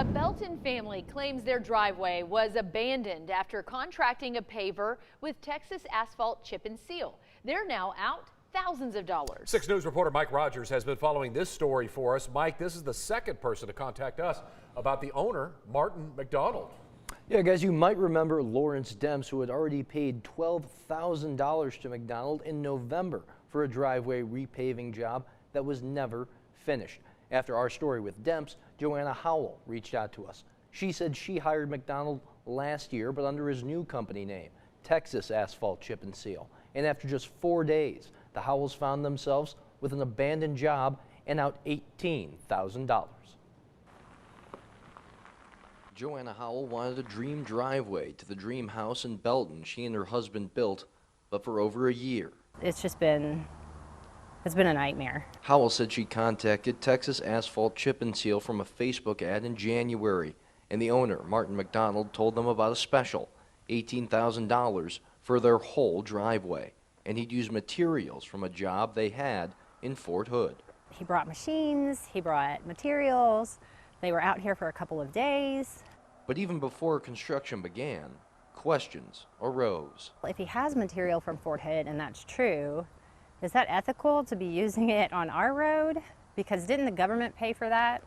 A Belton family claims their driveway was abandoned after contracting a paver with Texas Asphalt Chip and Seal. They're now out thousands of dollars. 6 News reporter Mike Rogers has been following this story for us. Mike, this is the second person to contact us about the owner, Martin McDonald. Yeah, guys, you might remember Lawrence Demps, who had already paid $12,000 to McDonald in November for a driveway repaving job that was never finished. After our story with Demps, Joanna Howell reached out to us. She said she hired McDonald last year, but under his new company name, Texas Asphalt Chip and Seal. And after just 4 days, the Howells found themselves with an abandoned job and out $18,000. Joanna Howell wanted a dream driveway to the dream house in Belton she and her husband built, but for over a year. It's been a nightmare. Howell said she contacted Texas Asphalt Chip and Seal from a Facebook ad in January, and the owner, Martin McDonald, told them about a special, $18,000 for their whole driveway, and he'd use materials from a job they had in Fort Hood. He brought machines, he brought materials. They were out here for a couple of days. But even before construction began, questions arose. If he has material from Fort Hood, and that's true, is that ethical to be using it on our road? Because didn't the government pay for that?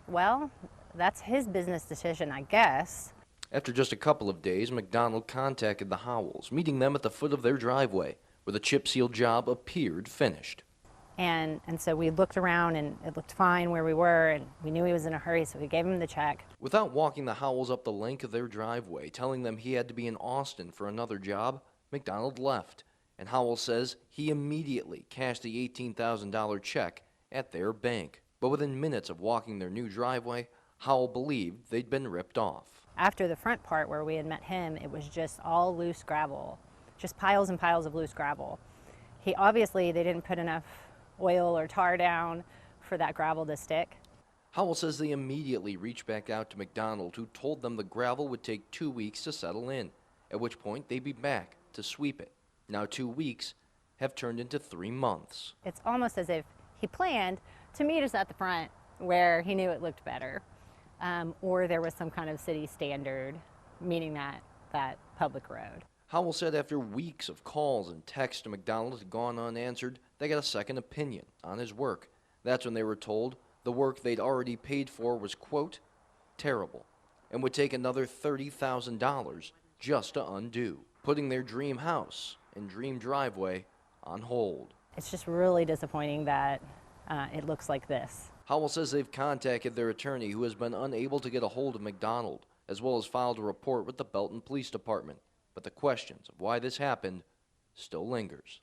Well, that's his business decision, I guess. After just a couple of days, McDonald contacted the Howells, meeting them at the foot of their driveway, where the chip seal job appeared finished. And so we looked around, and it looked fine where we were, and we knew he was in a hurry, so we gave him the check. Without walking the Howells up the length of their driveway, telling them he had to be in Austin for another job, McDonald left. And Howell says he immediately cashed the $18,000 check at their bank. But within minutes of walking their new driveway, Howell believed they'd been ripped off. After the front part where we had met him, it was just all loose gravel, just piles and piles of loose gravel. They didn't put enough oil or tar down for that gravel to stick. Howell says they immediately reached back out to McDonald, who told them the gravel would take 2 weeks to settle in, at which point they'd be back to sweep it. Now 2 weeks have turned into 3 months. It's almost as if he planned to meet us at the front where he knew it looked better, or there was some kind of city standard meaning that public road. Howell said after weeks of calls and texts to McDonald had gone unanswered, they got a second opinion on his work. That's when they were told the work they'd already paid for was, quote, terrible, and would take another $30,000 just to undo, putting their dream house and dream driveway on hold. It's just really disappointing that it looks like this. Howell says they've contacted their attorney, who has been unable to get a hold of McDonald, as well as filed a report with the Belton Police Department. But the questions of why this happened still lingers.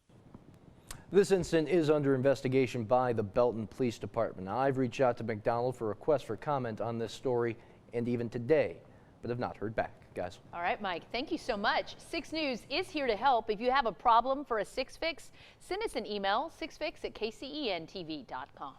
This incident is under investigation by the Belton Police Department. Now, I've reached out to McDonald for requests for comment on this story, and even today, but have not heard back. Guys. All right, Mike, thank you so much. 6 News is here to help. If you have a problem for a 6 Fix, send us an email, 6fix@kcentv.com.